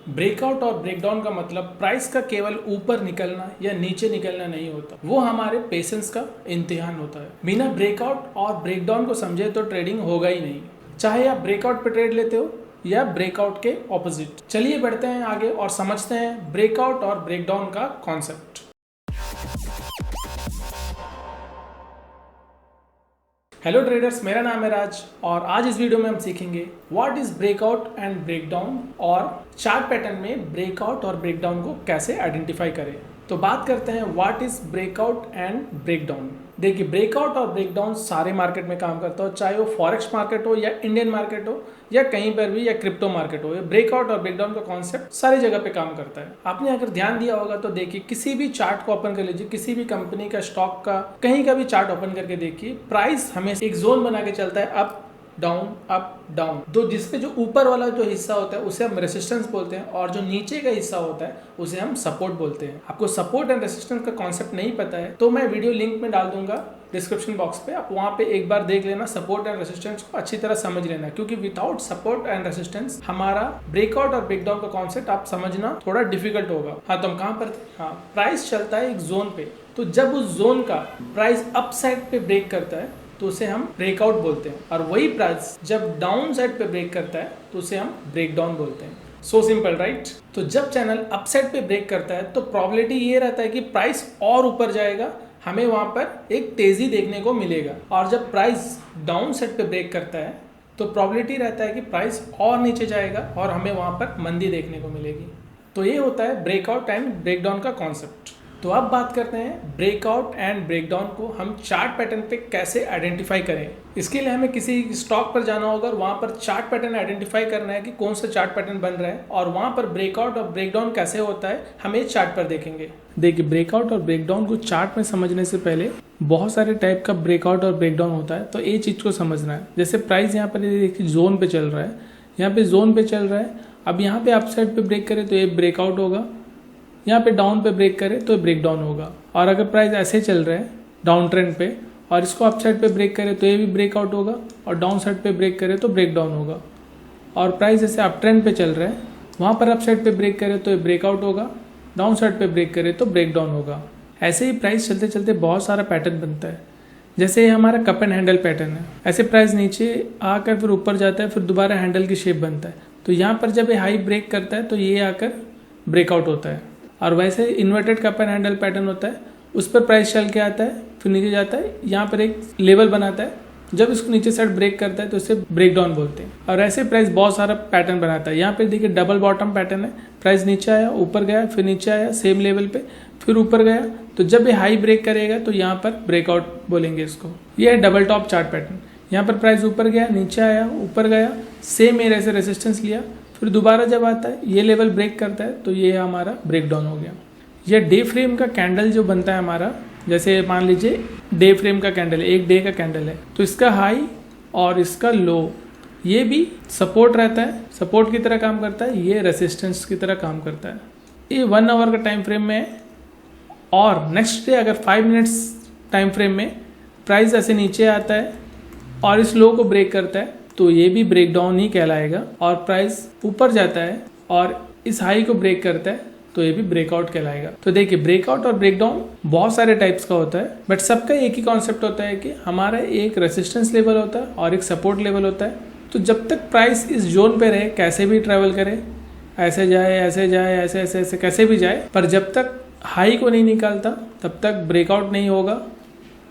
Breakout और breakdown का मतलब प्राइस का केवल ऊपर निकलना या नीचे निकलना नहीं होता, वो हमारे पेशेंस का इम्तिहान होता है। बिना ब्रेकआउट और ब्रेकडाउन को समझे तो ट्रेडिंग होगा ही नहीं, चाहे आप ब्रेकआउट पे ट्रेड लेते हो या ब्रेकआउट के ऑपोजिट। चलिए बढ़ते हैं आगे और समझते हैं ब्रेकआउट और ब्रेकडाउन का कॉन्सेप्ट। हेलो ट्रेडर्स, मेरा नाम है राज और आज इस वीडियो में हम सीखेंगे what is breakout and breakdown और चार्ट पैटर्न में ब्रेकआउट और ब्रेकडाउन को कैसे आइडेंटिफाई करें। तो बात करते हैं what is breakout and breakdown. देखिए, ब्रेकआउट और ब्रेकडाउन सारे मार्केट में काम करता हो, चाहे वो फॉरेक्स मार्केट हो या इंडियन मार्केट हो या कहीं पर भी या क्रिप्टो मार्केट हो। ब्रेकआउट और ब्रेकडाउन का कॉन्सेप्ट सारी जगह पे काम करता है। आपने अगर ध्यान दिया होगा तो देखिए, किसी भी चार्ट को ओपन कर लीजिए, किसी भी कंपनी का, स्टॉक का, कहीं का भी चार्ट ओपन करके देखिए, प्राइस हमेशा एक जोन बना के चलता है, अप डाउन। तो जिसके जो ऊपर वाला जो हिस्सा होता है उसे हम रेसिस्टेंस बोलते हैं और जो नीचे का हिस्सा होता है उसे हम सपोर्ट बोलते हैं। आपको सपोर्ट एंड रेसिस्टेंस का कॉन्सेप्ट नहीं पता है तो मैं वीडियो लिंक में डाल दूंगा डिस्क्रिप्शन बॉक्स पे, आप वहाँ पे एक बार देख लेना, सपोर्ट एंड रेसिस्टेंस को अच्छी तरह समझ लेना, क्योंकि विदाउट सपोर्ट एंड रेसिस्टेंस हमारा ब्रेकआउट और ब्रेकडाउन का कॉन्सेप्ट आप समझना थोड़ा डिफिकल्ट होगा। हाँ, तो हम कहाँ पर थे? हाँ, प्राइस चलता है एक जोन पे, तो जब उस जोन का प्राइस अप साइड पे ब्रेक करता है तो उसे हम ब्रेकआउट बोलते हैं, और वही प्राइस जब डाउन साइड पे ब्रेक करता है तो उसे हम ब्रेकडाउन बोलते हैं। So simple, right? तो जब चैनल अप साइड पे ब्रेक करता है तो प्रोबेबिलिटी ये रहता है कि प्राइस और ऊपर जाएगा, हमें वहां पर एक तेजी देखने को मिलेगा, और जब प्राइस डाउन साइड पे ब्रेक करता है तो प्रोबेबिलिटी रहता है कि प्राइस और नीचे जाएगा और हमें वहां पर मंदी देखने को मिलेगी। तो ये होता है ब्रेकआउट एंड ब्रेकडाउन का कॉन्सेप्ट। तो अब बात करते हैं ब्रेकआउट एंड ब्रेकडाउन को हम चार्ट पैटर्न पे कैसे आइडेंटिफाई करें। इसके लिए हमें किसी स्टॉक पर जाना होगा और वहाँ पर चार्ट पैटर्न आइडेंटिफाई करना है कि कौन सा चार्ट पैटर्न बन रहा है, और वहाँ पर ब्रेकआउट और ब्रेकडाउन कैसे होता है हम इस चार्ट पर देखेंगे। देखिए, ब्रेकआउट और ब्रेकडाउन को चार्ट में समझने से पहले बहुत सारे टाइप का ब्रेकआउट और ब्रेकडाउन होता है, तो ये चीज़ को समझना है। जैसे प्राइस यहाँ पर देखिए जोन पे चल रहा है, यहाँ पे जोन पे चल रहा है, अब यहाँ पे अप साइड पे ब्रेक करे तो ये ब्रेकआउट होगा, यहाँ पे डाउन पे ब्रेक करे तो ब्रेक डाउन होगा। और अगर प्राइस ऐसे चल रहा है डाउन ट्रेंड पे और इसको अप साइड पे ब्रेक करे तो ये भी ब्रेकआउट होगा, और डाउन साइड पे ब्रेक करे तो ब्रेक डाउन होगा। और प्राइस ऐसे अप ट्रेंड पे चल रहा है, वहाँ पर अप साइड पे ब्रेक करे तो ये ब्रेकआउट होगा, डाउन साइड पे ब्रेक करे तो ब्रेक डाउन होगा। ऐसे ही प्राइस चलते चलते बहुत सारा पैटर्न बनता है। जैसे ये हमारा कप एंड हैंडल पैटर्न है, ऐसे प्राइस नीचे आकर फिर ऊपर जाता है, फिर दोबारा हैंडल की शेप बनता है। तो यहाँ पर जब ये हाई ब्रेक करता है तो ये आकर ब्रेकआउट होता है। और वैसे inverted cup and handle pattern होता है, उस पर प्राइस चल के आता है, फिर नीचे जाता है, यहाँ पर एक लेवल बनाता है, जब इसको नीचे साइड ब्रेक करता है तो इसे ब्रेक डाउन बोलते हैं। और ऐसे प्राइस बहुत सारा पैटर्न बनाता है। यहाँ पे देखिए डबल बॉटम पैटर्न है, प्राइस नीचे आया, ऊपर गया, फिर नीचे आया सेम लेवल पे, फिर ऊपर गया, तो जब ये हाई ब्रेक करेगा तो यहाँ पर ब्रेकआउट बोलेंगे इसको। ये है डबल टॉप चार्ट पैटर्न। यहाँ पर प्राइस ऊपर गया, नीचे आया, ऊपर गया, सेम एयर ऐसे रेसिस्टेंस लिया, फिर दोबारा जब आता है ये लेवल ब्रेक करता है तो ये हमारा ब्रेक डाउन हो गया। यह डे फ्रेम का कैंडल जो बनता है हमारा, जैसे मान लीजिए डे फ्रेम का कैंडल है, एक डे का कैंडल है, तो इसका हाई और इसका लो ये भी सपोर्ट रहता है, सपोर्ट की तरह काम करता है, ये रेसिस्टेंस की तरह काम करता है। ये 1 आवर का टाइम फ्रेम में है, और नेक्स्ट डे अगर 5 मिनट्स टाइम फ्रेम में प्राइस ऐसे नीचे आता है और इस लो को ब्रेक करता है तो ये भी ब्रेक डाउन ही कहलाएगा, और प्राइस ऊपर जाता है और इस हाई को ब्रेक करता है तो ये भी ब्रेकआउट कहलाएगा। तो देखिए, ब्रेकआउट और ब्रेकडाउन बहुत सारे टाइप्स का होता है, बट सबका एक ही कॉन्सेप्ट होता है कि हमारा एक रेसिस्टेंस लेवल होता है और एक सपोर्ट लेवल होता है। तो जब तक प्राइस इस जोन पे रहे, कैसे भी ट्रेवल करे, ऐसे जाए, ऐसे जाए, ऐसे ऐसे ऐसे कैसे भी जाए, पर जब तक हाई को नहीं निकालता तब तक ब्रेकआउट नहीं होगा,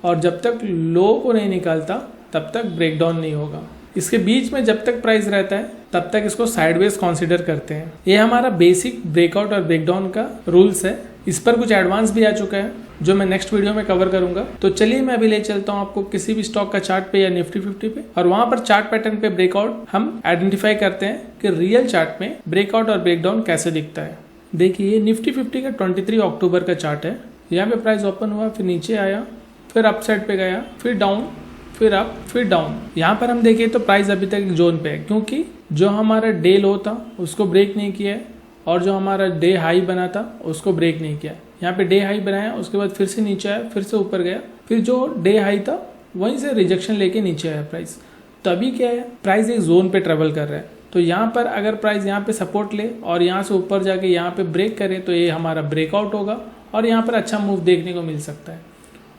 और जब तक लो को नहीं निकालता तब तक ब्रेकडाउन नहीं होगा। इसके बीच में जब तक प्राइस रहता है तब तक इसको साइडवेज कंसीडर करते हैं। ये हमारा बेसिक ब्रेकआउट और ब्रेकडाउन का रूल्स है। इस पर कुछ एडवांस भी आ चुका है जो मैं नेक्स्ट वीडियो में कवर करूंगा। तो चलिए मैं अभी ले चलता हूं आपको किसी भी स्टॉक का चार्ट पे या निफ्टी 50 पे, और वहां पर चार्ट पैटर्न पे ब्रेकआउट हम आइडेंटिफाई करते हैं कि रियल चार्ट में ब्रेकआउट और ब्रेकडाउन कैसे दिखता है। देखिए, ये निफ्टी 50 का 23 अक्टूबर का चार्ट है। यहाँ पे प्राइस ओपन हुआ, फिर नीचे आया, फिर अप साइड पे गया, फिर डाउन, फिर अप, फिर डाउन। यहाँ पर हम देखें तो प्राइस अभी तक जोन पे है, क्योंकि जो हमारा डे लो था उसको ब्रेक नहीं किया है, और जो हमारा डे हाई बना था उसको ब्रेक नहीं किया। यहाँ पे डे हाई बनाया, उसके बाद फिर से नीचे आया, फिर से ऊपर गया, फिर जो डे हाई था वहीं से रिजेक्शन लेके नीचे आया प्राइस। तो अभी क्या है, प्राइस एक जोन पे ट्रेवल कर रहा है। तो यहाँ पर अगर प्राइस यहाँ पे सपोर्ट ले और यहाँ से ऊपर जाके यहाँ पे ब्रेक करे तो ये हमारा ब्रेकआउट होगा और यहाँ पर अच्छा मूव देखने को मिल सकता है।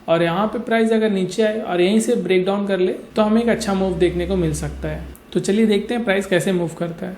और यहाँ पे प्राइस अगर नीचे आए और यहीं से ब्रेक डाउन कर ले तो हमें एक अच्छा मूव देखने को मिल सकता है। तो चलिए देखते हैं प्राइस कैसे मूव करता है।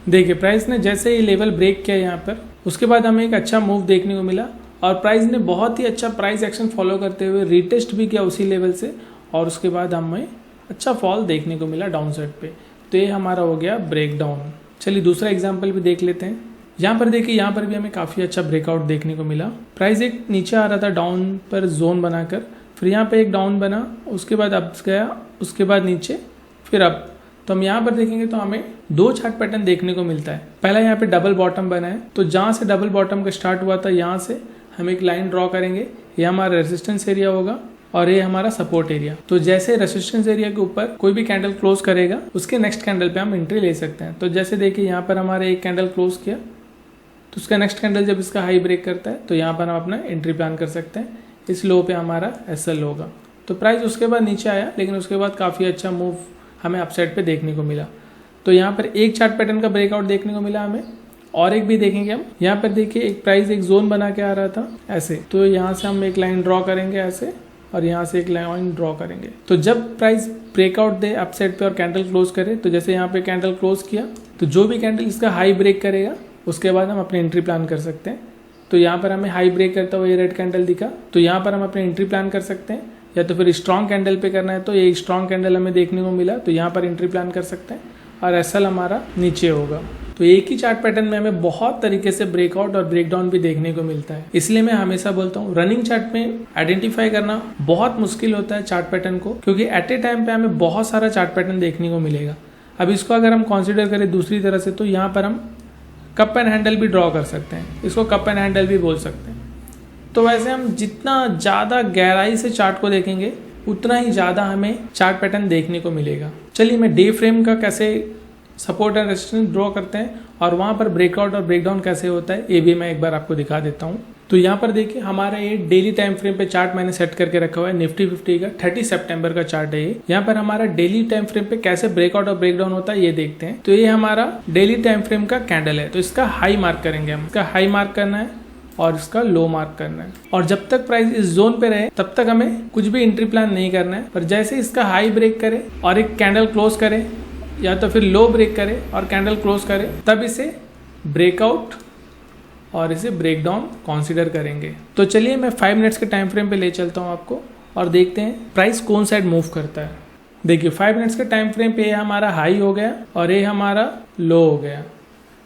देखिए प्राइस ने जैसे ये लेवल ब्रेक किया यहाँ पर, उसके बाद हमें एक अच्छा मूव देखने को मिला और प्राइस ने बहुत ही अच्छा प्राइस एक्शन फॉलो करते हुए रीटेस्ट भी किया उसी लेवल से और उसके बाद हमें अच्छा फॉल देखने को मिला डाउन साइड पे। तो ये हमारा हो गया ब्रेक डाउन। चलिए दूसरा एग्जाम्पल भी देख लेते हैं। यहाँ पर देखिए, यहाँ पर भी हमें काफ़ी अच्छा ब्रेकआउट देखने को मिला। प्राइस एक नीचे आ रहा था डाउन पर जोन बनाकर, फिर यहाँ पे एक डाउन बना, उसके बाद अप गया, उसके बाद नीचे, फिर अप। तो हम यहाँ पर देखेंगे तो हमें दो चार्ट पैटर्न देखने को मिलता है। पहला यहाँ पे डबल बॉटम बना है, तो जहाँ से डबल बॉटम का स्टार्ट हुआ था यहाँ से हम एक लाइन ड्रॉ करेंगे। ये हमारा रेजिस्टेंस एरिया होगा और ये हमारा सपोर्ट एरिया। तो जैसे रेजिस्टेंस एरिया के ऊपर कोई भी कैंडल क्लोज करेगा उसके नेक्स्ट कैंडल पे हम एंट्री ले सकते हैं। तो जैसे देखिए यहाँ पर हमारे एक कैंडल क्लोज किया, तो उसका नेक्स्ट कैंडल जब इसका हाई ब्रेक करता है तो यहाँ पर हम अपना एंट्री प्लान कर सकते हैं। इस लो पे हमारा SL होगा। तो प्राइस उसके बाद नीचे आया, लेकिन उसके बाद काफ़ी अच्छा मूव हमें अपसाइड पे देखने को मिला। तो यहाँ पर एक चार्ट पैटर्न का ब्रेकआउट देखने को मिला हमें, और एक भी देखेंगे हम। यहाँ पर देखिए एक प्राइस एक जोन बना के आ रहा था ऐसे, तो यहाँ से हम एक लाइन ड्रॉ करेंगे ऐसे और यहाँ से एक लाइन ड्रॉ करेंगे। तो जब प्राइस ब्रेकआउट दे अपसाइड पे और कैंडल क्लोज करे, तो जैसे यहाँ पे कैंडल क्लोज किया, तो जो भी कैंडल इसका हाई ब्रेक करेगा उसके बाद हम अपनी एंट्री प्लान कर सकते हैं। तो यहाँ पर हमें हाई ब्रेक करता हुआ ये रेड कैंडल दिखा, तो यहाँ पर हम अपनी एंट्री प्लान कर सकते हैं। या तो फिर स्ट्रॉन्ग कैंडल पे करना है तो ये स्ट्रॉन्ग कैंडल हमें देखने को मिला, तो यहाँ पर एंट्री प्लान कर सकते हैं और SL हमारा नीचे होगा। तो एक ही चार्ट पैटर्न में हमें बहुत तरीके से ब्रेकआउट और ब्रेकडाउन भी देखने को मिलता है। इसलिए मैं हमेशा बोलता हूँ रनिंग चार्ट में आइडेंटिफाई करना बहुत मुश्किल होता है चार्ट पैटर्न को, क्योंकि एट ए टाइम पे हमें बहुत सारा चार्ट पैटर्न देखने को मिलेगा। अब इसको अगर हम कंसीडर करें दूसरी तरह से, तो यहाँ पर हम कप एंड हैंडल भी ड्रॉ कर सकते हैं, इसको कप एंड हैंडल भी बोल सकते हैं। तो वैसे हम जितना ज़्यादा गहराई से चार्ट को देखेंगे उतना ही ज़्यादा हमें चार्ट पैटर्न देखने को मिलेगा। चलिए मैं डे फ्रेम का कैसे सपोर्ट एंड रेजिस्टेंस ड्रॉ करते हैं और वहाँ पर ब्रेकआउट और ब्रेकडाउन कैसे होता है ये भी मैं एक बार आपको दिखा देता हूँ। तो यहाँ पर देखिए हमारा ये डेली टाइम फ्रेम पे चार्ट मैंने सेट करके रखा हुआ है निफ्टी 50 का 30 सितंबर का चार्ट है ये। यहाँ पर हमारा डेली टाइम फ्रेम पे कैसे ब्रेकआउट और ब्रेकडाउन होता है ये देखते हैं। तो ये हमारा डेली टाइम फ्रेम का कैंडल है, तो इसका हाई मार्क करेंगे हम। इसका हाई मार्क करना है और इसका लो मार्क करना है, और जब तक प्राइस इस जोन पे रहे तब तक हमें कुछ भी एंट्री प्लान नहीं करना है। पर जैसे इसका हाई ब्रेक करे और एक कैंडल क्लोज करे या तो फिर लो ब्रेक करे और कैंडल क्लोज करे, तब इसे ब्रेकआउट और इसे ब्रेक डाउन कॉन्सिडर करेंगे। तो चलिए मैं 5 मिनट्स के टाइम फ्रेम पे ले चलता हूँ आपको और देखते हैं प्राइस कौन साइड मूव करता है। देखिए 5 मिनट्स के टाइम फ्रेम पे ये हमारा हाई हो गया और ये हमारा लो हो गया।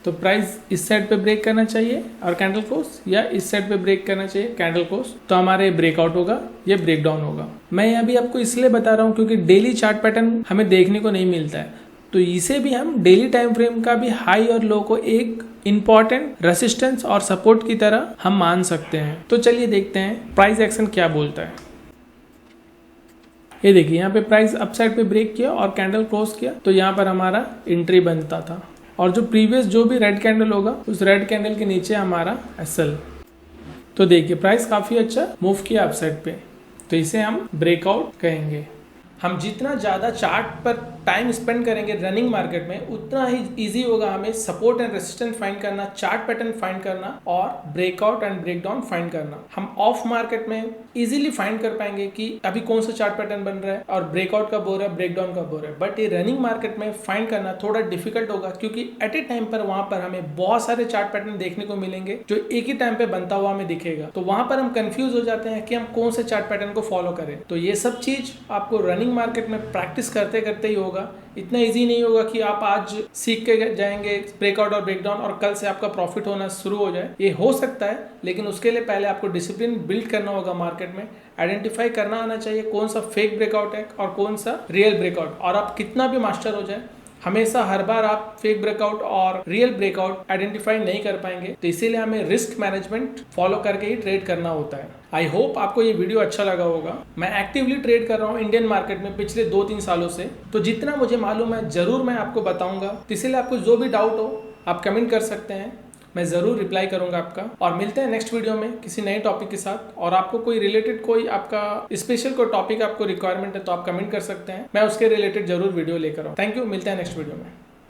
तो प्राइस इस साइड पे ब्रेक करना चाहिए और कैंडल क्लोज, या इस साइड पे ब्रेक करना चाहिए कैंडल क्लोज, तो हमारे ब्रेकआउट होगा, ये ब्रेक डाउन होगा। मैं यहाँ भी आपको इसलिए बता रहा हूँ क्योंकि डेली चार्ट पैटर्न हमें देखने को नहीं मिलता है, तो इसे भी हम डेली टाइम फ्रेम का भी हाई और लो को एक इंपॉर्टेंट रेसिस्टेंस और सपोर्ट की तरह हम मान सकते हैं। तो चलिए देखते हैं प्राइस एक्शन क्या बोलता है। ये देखिए यहाँ पे प्राइस अपसाइड पे ब्रेक किया और कैंडल क्लोज किया, तो यहाँ पर हमारा एंट्री बनता था, और जो प्रीवियस जो भी रेड कैंडल होगा उस रेड कैंडल के नीचे हमारा SL। तो देखिए प्राइस काफी अच्छा मूव किया अपसाइड पे, तो इसे हम ब्रेकआउट कहेंगे। हम जितना ज़्यादा चार्ट पर टाइम स्पेंड करेंगे रनिंग मार्केट में, उतना ही इजी होगा हमें सपोर्ट एंड रेजिस्टेंस फाइंड करना, चार्ट पैटर्न फाइंड करना और ब्रेकआउट एंड ब्रेकडाउन फाइंड करना। हम ऑफ मार्केट में इजीली फाइंड कर पाएंगे कि अभी कौन सा चार्ट पैटर्न बन रहा है और ब्रेकआउट कब हो रहा है, ब्रेकडाउन कब हो रहा है। बट ये रनिंग मार्केट में फाइंड करना थोड़ा डिफिकल्ट होगा, क्योंकि एट ए टाइम पर वहां पर हमें बहुत सारे चार्ट पैटर्न देखने को मिलेंगे जो एक ही टाइम पे बनता हुआ हमें दिखेगा। तो वहां पर हम कंफ्यूज हो जाते हैं कि हम कौन से चार्ट पैटर्न को फॉलो करें। तो ये सब चीज आपको रनिंग मार्केट में प्रैक्टिस करते करते ही होगा। इतना इजी नहीं होगा कि आप आज सीख के जाएंगे ब्रेकआउट और ब्रेकडाउन और कल से आपका प्रॉफिट होना शुरू हो जाए। ये हो सकता है, लेकिन उसके लिए पहले आपको डिसिप्लिन बिल्ड करना होगा। मार्केट में आइडेंटिफाई करना आना चाहिए कौन सा फेक ब्रेकआउट है और कौन सा रियल ब्रेकआउट। और आप कितना भी मास्टर हो जाए, हमेशा हर बार आप फेक ब्रेकआउट और रियल ब्रेकआउट आइडेंटिफाई नहीं कर पाएंगे। तो इसीलिए हमें रिस्क मैनेजमेंट फॉलो करके ही ट्रेड करना होता है। आई होप आपको ये वीडियो अच्छा लगा होगा। मैं एक्टिवली ट्रेड कर रहा हूँ इंडियन मार्केट में पिछले 2-3 सालों से, तो जितना मुझे मालूम है जरूर मैं आपको बताऊंगा। तो इसीलिए आपको जो भी डाउट हो आप कमेंट कर सकते हैं। मैं ज़रूर रिप्लाई करूंगा आपका। और मिलते हैं नेक्स्ट वीडियो में किसी नए टॉपिक के साथ। और आपको कोई रिलेटेड कोई आपका स्पेशल कोई टॉपिक आपको रिक्वायरमेंट है तो आप कमेंट कर सकते हैं, मैं उसके रिलेटेड जरूर वीडियो लेकर आऊँ। थैंक यू, मिलते हैं नेक्स्ट वीडियो में।